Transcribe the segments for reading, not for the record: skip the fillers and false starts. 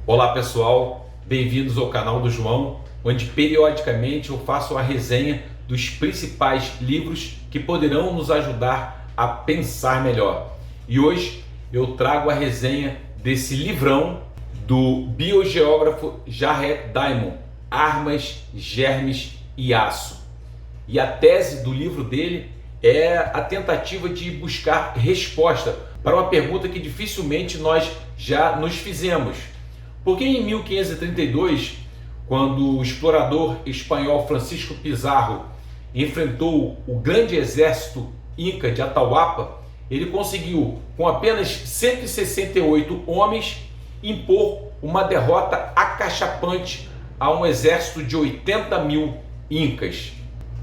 Olá pessoal, bem-vindos ao canal do João, onde periodicamente eu faço a resenha dos principais livros que poderão nos ajudar a pensar melhor. E hoje eu trago a resenha desse livrão do biogeógrafo Jared Diamond, Armas, Germes e Aço. E a tese do livro dele é a tentativa de buscar resposta para uma pergunta que dificilmente nós já nos fizemos. Porque em 1532, quando o explorador espanhol Francisco Pizarro enfrentou o grande exército inca de Atahualpa, ele conseguiu, com apenas 168 homens, impor uma derrota acachapante a um exército de 80 mil incas.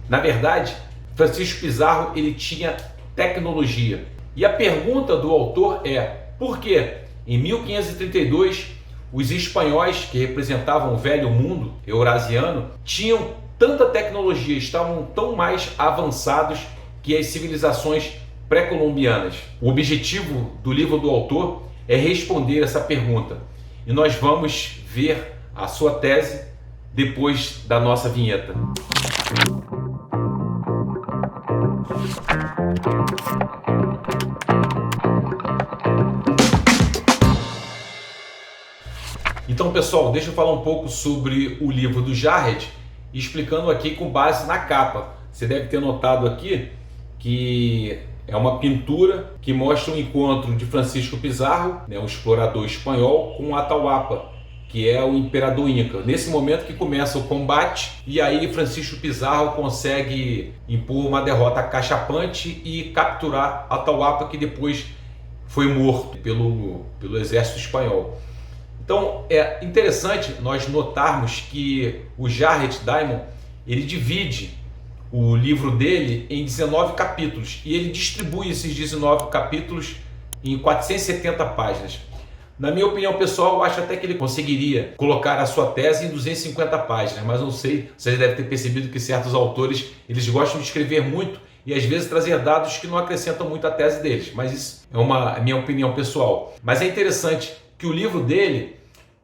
Na verdade, Francisco Pizarro ele tinha tecnologia. E a pergunta do autor é: por que em 1532 os espanhóis, que representavam o velho mundo eurasiano, tinham tanta tecnologia, estavam tão mais avançados que as civilizações pré-colombianas? O objetivo do livro do autor é responder essa pergunta. E nós vamos ver a sua tese depois da nossa vinheta. Então pessoal, deixa eu falar um pouco sobre o livro do Jared, explicando aqui com base na capa. Você deve ter notado aqui que é uma pintura que mostra o encontro de Francisco Pizarro, um explorador espanhol, com Atahualpa, que é o imperador inca. Nesse momento que começa o combate, e aí Francisco Pizarro consegue impor uma derrota acachapante e capturar Atahualpa, que depois foi morto pelo exército espanhol. Então é interessante nós notarmos que o Jared Diamond ele divide o livro dele em 19 capítulos e ele distribui esses 19 capítulos em 470 páginas. Na minha opinião pessoal, eu acho até que ele conseguiria colocar a sua tese em 250 páginas, mas não sei, você deve ter percebido que certos autores eles gostam de escrever muito e às vezes trazer dados que não acrescentam muito à tese deles, mas isso é a minha opinião pessoal. Mas é interessante que o livro dele,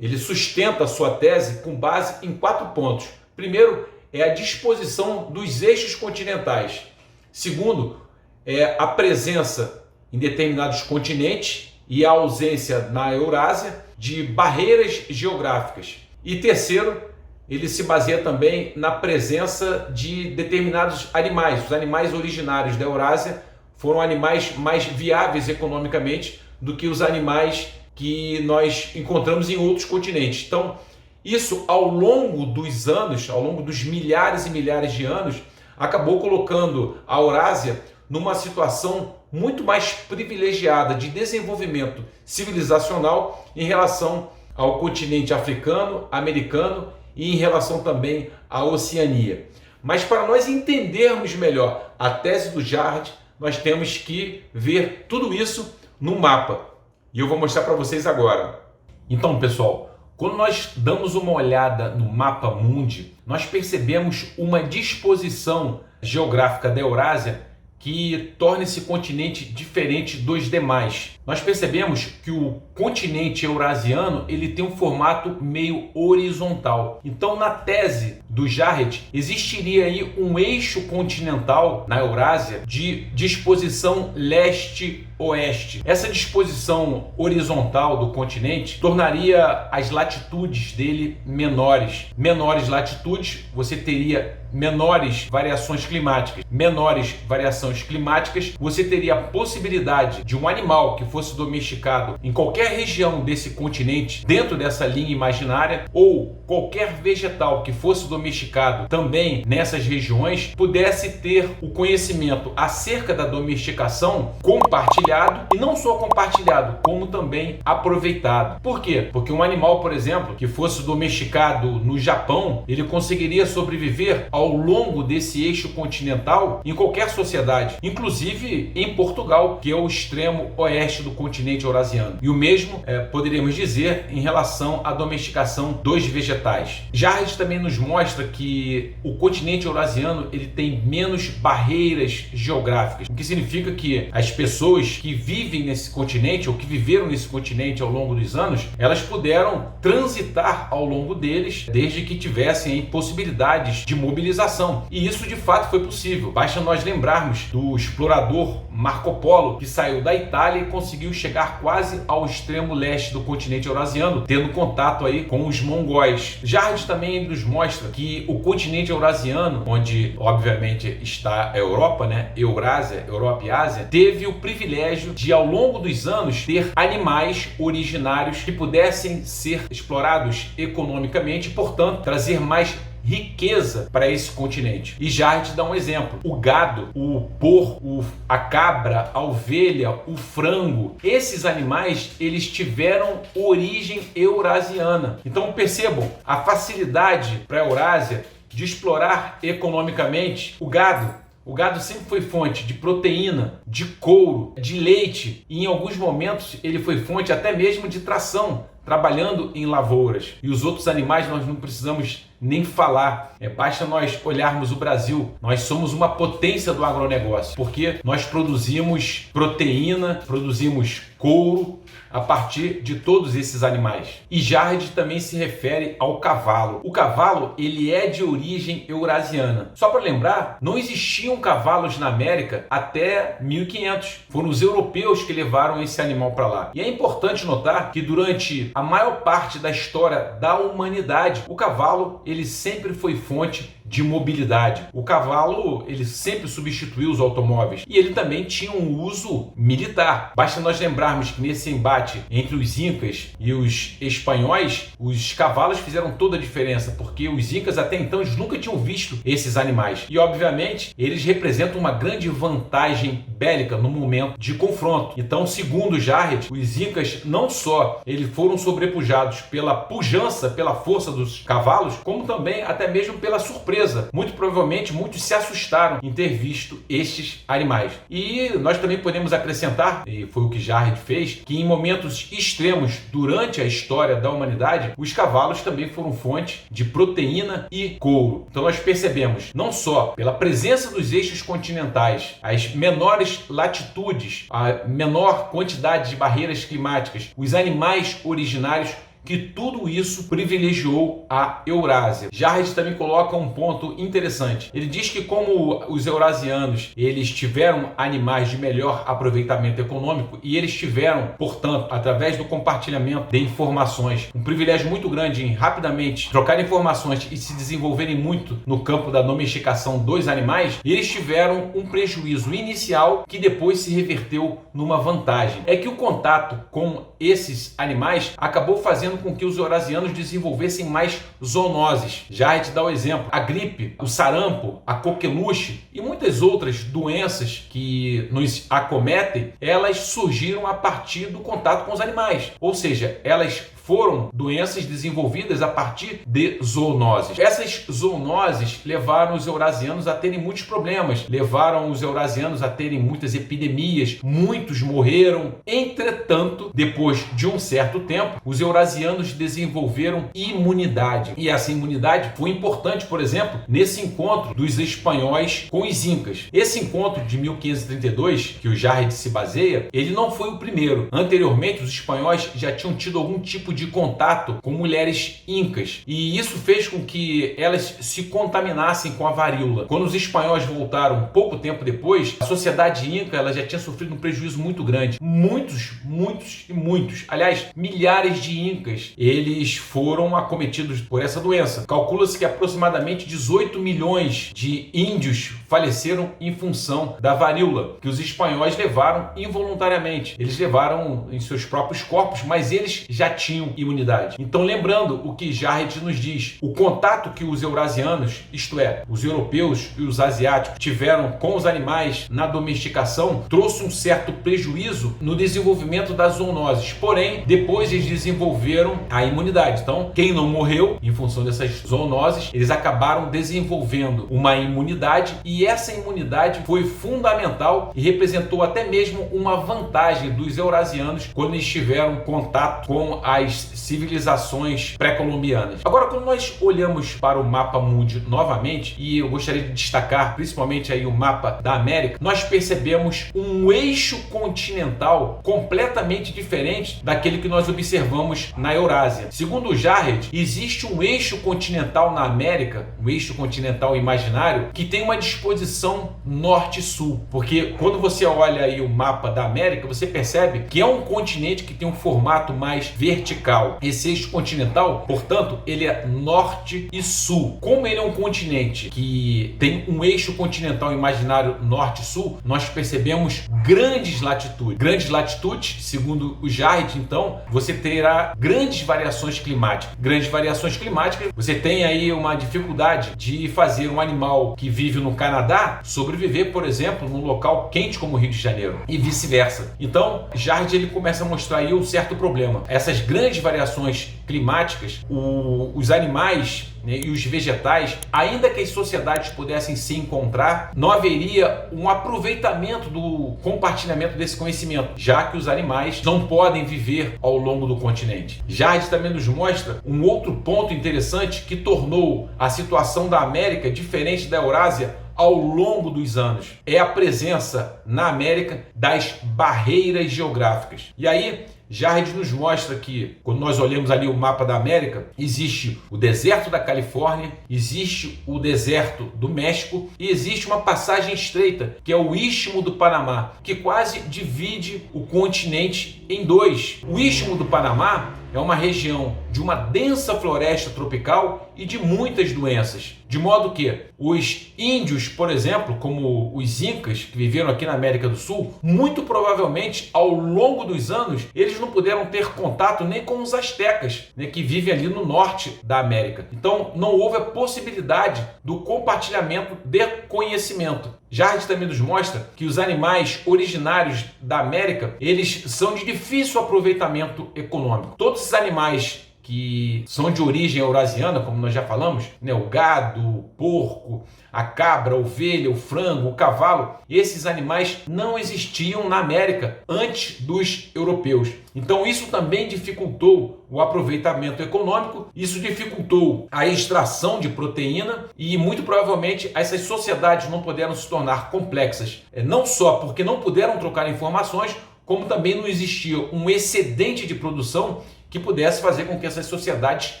ele sustenta a sua tese com base em 4 pontos. Primeiro, é a disposição dos eixos continentais. Segundo, é a presença em determinados continentes e a ausência na Eurásia de barreiras geográficas. E terceiro, ele se baseia também na presença de determinados animais. Os animais originários da Eurásia foram animais mais viáveis economicamente do que os animais que nós encontramos em outros continentes. Então, isso ao longo dos anos, ao longo dos milhares e milhares de anos, acabou colocando a Eurásia numa situação muito mais privilegiada de desenvolvimento civilizacional em relação ao continente africano, americano e em relação também à Oceania. Mas para nós entendermos melhor a tese do Jared, nós temos que ver tudo isso no mapa. E eu vou mostrar para vocês agora. Então, pessoal, quando nós damos uma olhada no mapa mundi, nós percebemos uma disposição geográfica da Eurásia que torna esse continente diferente dos demais. Nós percebemos que o continente eurasiano ele tem um formato meio horizontal. Então, na tese do Jared, existiria aí um eixo continental na Eurásia de disposição leste-oeste. Essa disposição horizontal do continente tornaria as latitudes dele menores. Menores latitudes, você teria menores variações climáticas. Menores variações climáticas, você teria a possibilidade de um animal que fosse domesticado em qualquer região desse continente, dentro dessa linha imaginária, ou qualquer vegetal que fosse domesticado também nessas regiões, pudesse ter o conhecimento acerca da domesticação compartilhado, e não só compartilhado, como também aproveitado. Por quê? Porque um animal, por exemplo, que fosse domesticado no Japão, ele conseguiria sobreviver ao longo desse eixo continental em qualquer sociedade, inclusive em Portugal, que é o extremo oeste do continente eurasiano. E o mesmo poderíamos dizer em relação à domesticação dos vegetais. Jared também nos mostra mostra que o continente eurasiano ele tem menos barreiras geográficas, o que significa que as pessoas que vivem nesse continente ou que viveram nesse continente ao longo dos anos, elas puderam transitar ao longo deles desde que tivessem aí possibilidades de mobilização. E isso de fato foi possível. Basta nós lembrarmos do explorador Marco Polo, que saiu da Itália e conseguiu chegar quase ao extremo leste do continente eurasiano, tendo contato aí com os mongóis. Jarred também nos mostra que o continente eurasiano, onde obviamente está a Europa, né, Eurásia, Europa e Ásia, teve o privilégio de ao longo dos anos ter animais originários que pudessem ser explorados economicamente e, portanto, trazer mais riqueza para esse continente. E Jarred dá um exemplo: o gado, o porco, a cabra, a ovelha, o frango, esses animais eles tiveram origem eurasiana. Então percebam a facilidade para a Eurásia de explorar economicamente o gado. O gado sempre foi fonte de proteína, de couro, de leite e em alguns momentos ele foi fonte até mesmo de tração, trabalhando em lavouras. E os outros animais nós não precisamos nem falar. Basta nós olharmos o Brasil. Nós somos uma potência do agronegócio, porque nós produzimos proteína, produzimos couro a partir de todos esses animais. E Jarred também se refere ao cavalo. O cavalo, ele é de origem eurasiana. Só para lembrar, não existiam cavalos na América até 1500. Foram os europeus que levaram esse animal para lá. E é importante notar que durante a maior parte da história da humanidade, o cavalo, ele sempre foi fonte de mobilidade. O cavalo, ele sempre substituiu os automóveis e ele também tinha um uso militar. Basta nós lembrarmos que nesse embate entre os incas e os espanhóis, os cavalos fizeram toda a diferença, porque os incas até então eles nunca tinham visto esses animais. E obviamente, eles representam uma grande vantagem bélica no momento de confronto. Então, segundo Jarred, os incas não só eles foram sobrepujados pela pujança, pela força dos cavalos, como também até mesmo pela surpresa. Muito provavelmente muitos se assustaram em ter visto estes animais. E nós também podemos acrescentar, e foi o que Jarred fez, que em momentos extremos durante a história da humanidade, os cavalos também foram fonte de proteína e couro. Então nós percebemos, não só pela presença dos eixos continentais, as menores latitudes, a menor quantidade de barreiras climáticas, os animais originários, que tudo isso privilegiou a Eurásia. Jarred também coloca um ponto interessante. Ele diz que como os eurasianos eles tiveram animais de melhor aproveitamento econômico e eles tiveram, portanto, através do compartilhamento de informações, um privilégio muito grande em rapidamente trocar informações e se desenvolverem muito no campo da domesticação dos animais, eles tiveram um prejuízo inicial que depois se reverteu numa vantagem. É que o contato com esses animais acabou fazendo com que os eurasianos desenvolvessem mais zoonoses. Jarred dá o exemplo: a gripe, o sarampo, a coqueluche e muitas outras doenças que nos acometem, elas surgiram a partir do contato com os animais. Ou seja, elas foram doenças desenvolvidas a partir de zoonoses. Essas zoonoses levaram os eurasianos a terem muitos problemas, levaram os eurasianos a terem muitas epidemias, muitos morreram. Entretanto, depois de um certo tempo, os eurasianos desenvolveram imunidade. E essa imunidade foi importante, por exemplo, nesse encontro dos espanhóis com os incas. Esse encontro de 1532, que o Jarred se baseia, ele não foi o primeiro. Anteriormente, os espanhóis já tinham tido algum tipo de contato com mulheres incas e isso fez com que elas se contaminassem com a varíola. Quando os espanhóis voltaram pouco tempo depois, a sociedade inca ela já tinha sofrido um prejuízo muito grande. Muitos, aliás, milhares de incas, eles foram acometidos por essa doença. Calcula-se que aproximadamente 18 milhões de índios faleceram em função da varíola, que os espanhóis levaram involuntariamente. Eles levaram em seus próprios corpos, mas eles já tinham imunidade. Então, lembrando o que Jarred nos diz, o contato que os eurasianos, isto é, os europeus e os asiáticos, tiveram com os animais na domesticação, trouxe um certo prejuízo no desenvolvimento das zoonoses. Porém, depois eles desenvolveram a imunidade. Então, quem não morreu em função dessas zoonoses, eles acabaram desenvolvendo uma imunidade e essa imunidade foi fundamental e representou até mesmo uma vantagem dos eurasianos quando eles tiveram contato com as as civilizações pré-colombianas. Agora, quando nós olhamos para o mapa mundi novamente, e eu gostaria de destacar principalmente aí o mapa da América, nós percebemos um eixo continental completamente diferente daquele que nós observamos na Eurásia. Segundo o Jared, existe um eixo continental na América, um eixo continental imaginário, que tem uma disposição norte-sul, porque quando você olha aí o mapa da América, você percebe que é um continente que tem um formato mais vertical. Esse eixo continental, portanto, ele é norte e sul. Como ele é um continente que tem um eixo continental imaginário norte-sul, nós percebemos grandes latitudes. Grandes latitudes, segundo o Jared, então, você terá grandes variações climáticas. Grandes variações climáticas, você tem aí uma dificuldade de fazer um animal que vive no Canadá sobreviver, por exemplo, num local quente como o Rio de Janeiro e vice-versa. Então, Jared ele começa a mostrar aí um certo problema. Essas grandes variações climáticas, os animais, né, e os vegetais, ainda que as sociedades pudessem se encontrar, não haveria um aproveitamento do compartilhamento desse conhecimento, já que os animais não podem viver ao longo do continente. Jared também nos mostra um outro ponto interessante que tornou a situação da América diferente da Eurásia ao longo dos anos. É a presença na América das barreiras geográficas. E aí, Jared nos mostra que, quando nós olhamos ali o mapa da América, existe o deserto da Califórnia, existe o deserto do México e existe uma passagem estreita, que é o Istmo do Panamá, que quase divide o continente em dois. O Istmo do Panamá é uma região de uma densa floresta tropical e de muitas doenças. De modo que os índios, por exemplo, como os incas que viveram aqui na América do Sul, muito provavelmente ao longo dos anos, eles não puderam ter contato nem com os astecas, né, que vivem ali no norte da América. Então não houve a possibilidade do compartilhamento de conhecimento. Jared também nos mostra que os animais originários da América, eles são de difícil aproveitamento econômico. Todos os animais que são de origem eurasiana, como nós já falamos, né, o gado, o porco, a cabra, a ovelha, o frango, o cavalo, esses animais não existiam na América antes dos europeus. Então isso também dificultou o aproveitamento econômico, isso dificultou a extração de proteína e muito provavelmente essas sociedades não puderam se tornar complexas, não só porque não puderam trocar informações, como também não existia um excedente de produção que pudesse fazer com que essas sociedades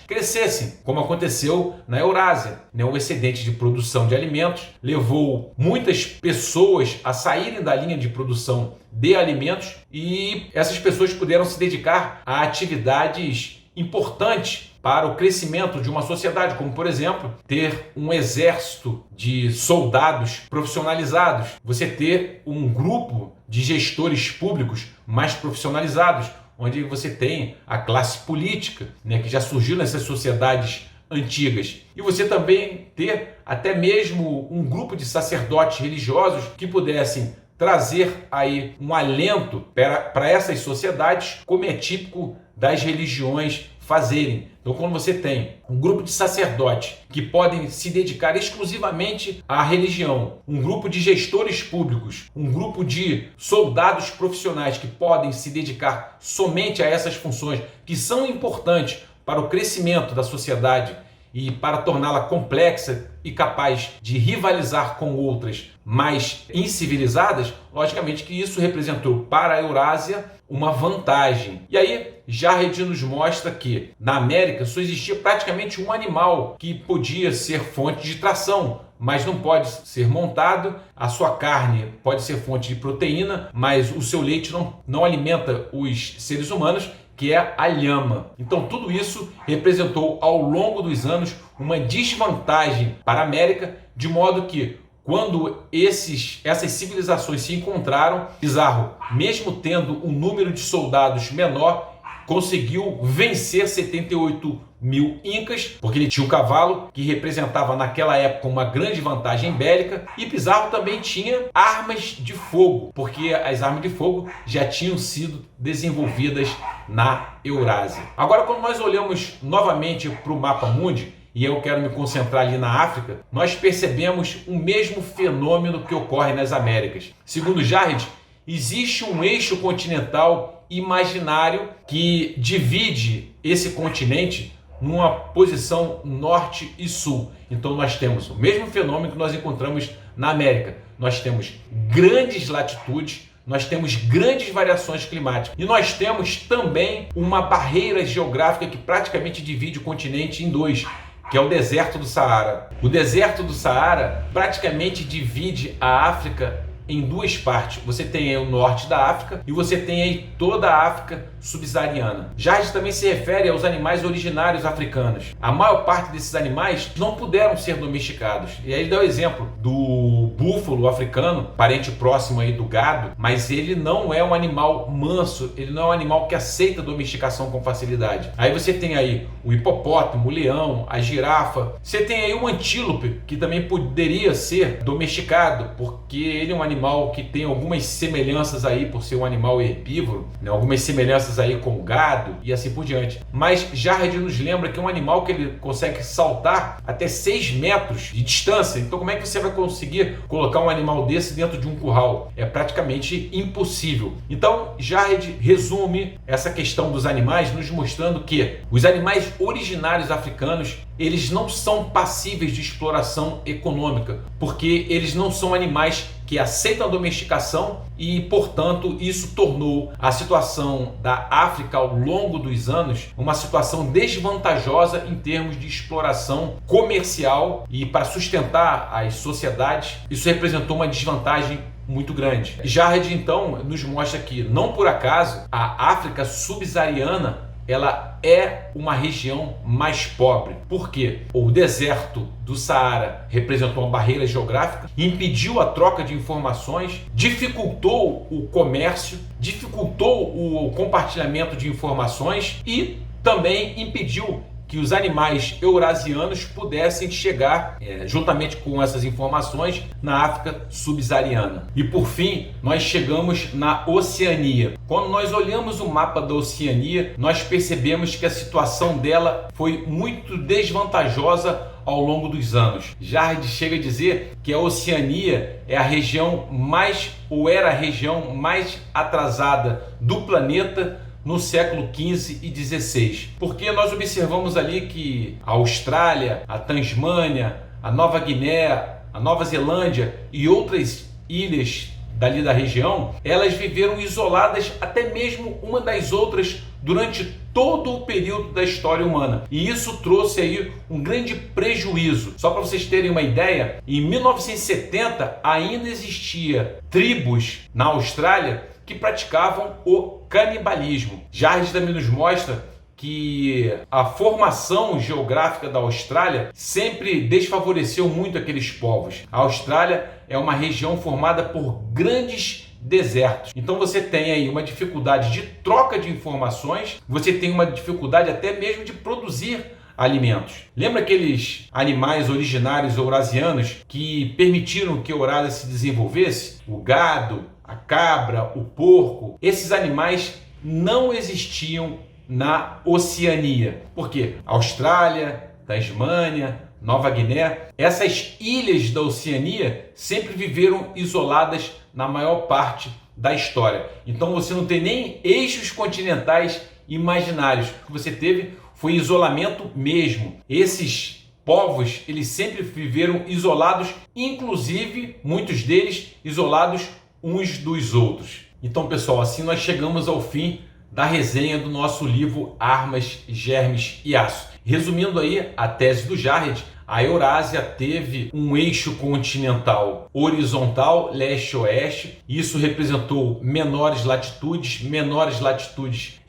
crescessem, como aconteceu na Eurásia. O excedente de produção de alimentos levou muitas pessoas a saírem da linha de produção de alimentos e essas pessoas puderam se dedicar a atividades importantes para o crescimento de uma sociedade, como, por exemplo, ter um exército de soldados profissionalizados, você ter um grupo de gestores públicos mais profissionalizados, onde você tem a classe política, né, que já surgiu nessas sociedades antigas. E você também ter até mesmo um grupo de sacerdotes religiosos que pudessem trazer aí um alento para essas sociedades, como é típico das religiões fazerem. Então, quando você tem um grupo de sacerdotes que podem se dedicar exclusivamente à religião, um grupo de gestores públicos, um grupo de soldados profissionais que podem se dedicar somente a essas funções que são importantes para o crescimento da sociedade e para torná-la complexa e capaz de rivalizar com outras mais incivilizadas, logicamente que isso representou para a Eurásia uma vantagem. E aí, Jared nos mostra que na América só existia praticamente um animal que podia ser fonte de tração, mas não pode ser montado. A sua carne pode ser fonte de proteína, mas o seu leite não alimenta os seres humanos, que é a lhama. Então tudo isso representou ao longo dos anos uma desvantagem para a América, de modo que quando essas civilizações se encontraram, Pizarro, mesmo tendo um número de soldados menor, conseguiu vencer 78.000 incas, porque ele tinha o cavalo, que representava naquela época uma grande vantagem bélica, e Pizarro também tinha armas de fogo, porque as armas de fogo já tinham sido desenvolvidas na Eurásia. Agora, quando nós olhamos novamente para o mapa mundi, e eu quero me concentrar ali na África, nós percebemos o mesmo fenômeno que ocorre nas Américas. Segundo Jared, existe um eixo continental imaginário que divide esse continente numa posição norte e sul. Então nós temos o mesmo fenômeno que nós encontramos na América. Nós temos grandes latitudes, nós temos grandes variações climáticas e nós temos também uma barreira geográfica que praticamente divide o continente em dois, que é o deserto do Saara. O deserto do Saara praticamente divide a África em duas partes. Você tem aí o norte da África e você tem aí toda a África subsaariana. Jardes também se refere aos animais originários africanos. A maior parte desses animais não puderam ser domesticados. E aí ele dá o exemplo do búfalo africano, parente próximo aí do gado, mas ele não é um animal manso, ele não é um animal que aceita domesticação com facilidade. Aí você tem aí o hipopótamo, o leão, a girafa. Você tem aí o antílope, que também poderia ser domesticado, porque ele é um animal que tem algumas semelhanças aí por ser um animal herbívoro, né? Algumas semelhanças aí com o gado e assim por diante. Mas Jared nos lembra que é um animal que ele consegue saltar até 6 metros de distância. Então como é que você vai conseguir colocar um animal desse dentro de um curral? É praticamente impossível. Então Jared resume essa questão dos animais nos mostrando que os animais originários africanos, eles não são passíveis de exploração econômica, porque eles não são animais que aceitam a domesticação e, portanto, isso tornou a situação da África ao longo dos anos uma situação desvantajosa em termos de exploração comercial, e para sustentar as sociedades, isso representou uma desvantagem muito grande. Jared, então, nos mostra que, não por acaso, a África subsaariana ela é uma região mais pobre. Por quê? O deserto do Saara representou uma barreira geográfica, impediu a troca de informações, dificultou o comércio, dificultou o compartilhamento de informações e também impediu que os animais eurasianos pudessem chegar, juntamente com essas informações, na África subsaariana. E por fim, nós chegamos na Oceania. Quando nós olhamos o mapa da Oceania, nós percebemos que a situação dela foi muito desvantajosa ao longo dos anos. Jared chega a dizer que a Oceania é a região mais, ou era a região mais atrasada do planeta no século XV e XVI, porque nós observamos ali que a Austrália, a Tasmânia, a Nova Guiné, a Nova Zelândia e outras ilhas dali da região, elas viveram isoladas até mesmo uma das outras durante todo o período da história humana. E isso trouxe aí um grande prejuízo. Só para vocês terem uma ideia, em 1970 ainda existia tribos na Austrália que praticavam o canibalismo. Jared também nos mostra que a formação geográfica da Austrália sempre desfavoreceu muito aqueles povos. A Austrália é uma região formada por grandes desertos. Então você tem aí uma dificuldade de troca de informações, você tem uma dificuldade até mesmo de produzir alimentos. Lembra aqueles animais originários eurasianos que permitiram que a Eurásia se desenvolvesse? O gado, a cabra, o porco. Esses animais não existiam na Oceania. Por quê? Austrália, Tasmânia, Nova Guiné, essas ilhas da Oceania sempre viveram isoladas na maior parte da história. Então você não tem nem eixos continentais imaginários. O que você teve foi isolamento mesmo. Esses povos, eles sempre viveram isolados, inclusive muitos deles isolados uns dos outros. Então, pessoal, assim nós chegamos ao fim da resenha do nosso livro Armas, Germes e Aço. Resumindo aí a tese do Jared, a Eurásia teve um eixo continental horizontal, leste-oeste. Isso representou menores latitudes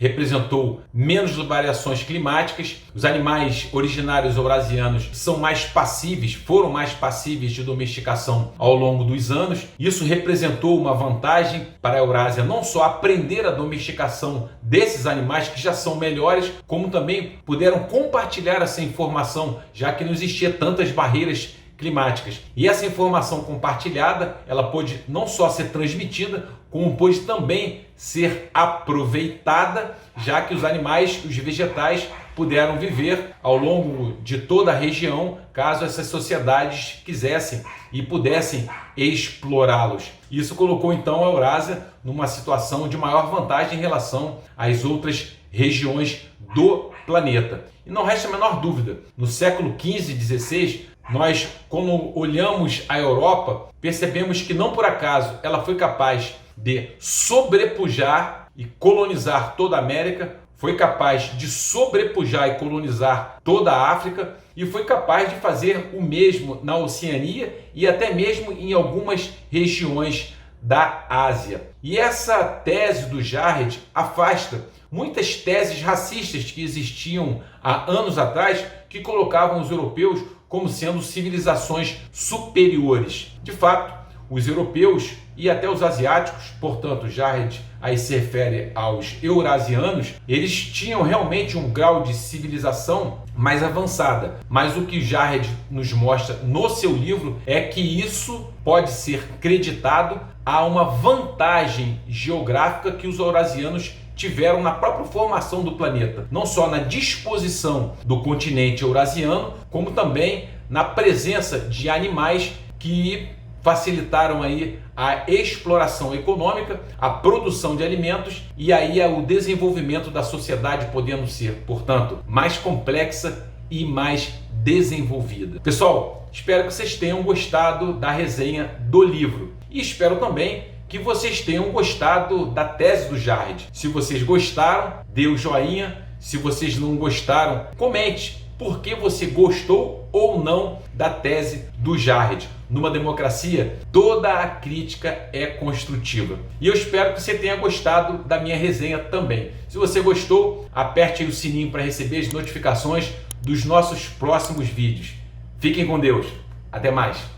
representou menos variações climáticas. Os animais originários eurasianos são mais passíveis, foram mais passíveis de domesticação ao longo dos anos. Isso representou uma vantagem para a Eurásia, não só aprender a domesticação desses animais que já são melhores, como também puderam compartilhar essa informação, já que não existia tantas barreiras climáticas. E essa informação compartilhada, ela pôde não só ser transmitida, como pôde também ser aproveitada, já que os animais, os vegetais, puderam viver ao longo de toda a região, caso essas sociedades quisessem e pudessem explorá-los. Isso colocou então a Eurásia numa situação de maior vantagem em relação às outras regiões do planeta. E não resta a menor dúvida, no século XV e XVI, nós, quando olhamos a Europa, percebemos que não por acaso ela foi capaz de sobrepujar e colonizar toda a América, foi capaz de sobrepujar e colonizar toda a África e foi capaz de fazer o mesmo na Oceania e até mesmo em algumas regiões da Ásia. E essa tese do Jared afasta muitas teses racistas que existiam há anos atrás, que colocavam os europeus como sendo civilizações superiores. De fato, os europeus e até os asiáticos, portanto, Jared aí se refere aos eurasianos, eles tinham realmente um grau de civilização mais avançada. Mas o que Jared nos mostra no seu livro é que isso pode ser creditado a uma vantagem geográfica que os eurasianos tiveram na própria formação do planeta, não só na disposição do continente eurasiano, como também na presença de animais que facilitaram aí a exploração econômica, a produção de alimentos e aí o desenvolvimento da sociedade podendo ser, portanto, mais complexa e mais desenvolvida. Pessoal, espero que vocês tenham gostado da resenha do livro e espero também que vocês tenham gostado da tese do Jared. Se vocês gostaram, dê o joinha. Se vocês não gostaram, comente por que você gostou ou não da tese do Jared. Numa democracia, toda a crítica é construtiva. E eu espero que você tenha gostado da minha resenha também. Se você gostou, aperte aí o sininho para receber as notificações dos nossos próximos vídeos. Fiquem com Deus. Até mais.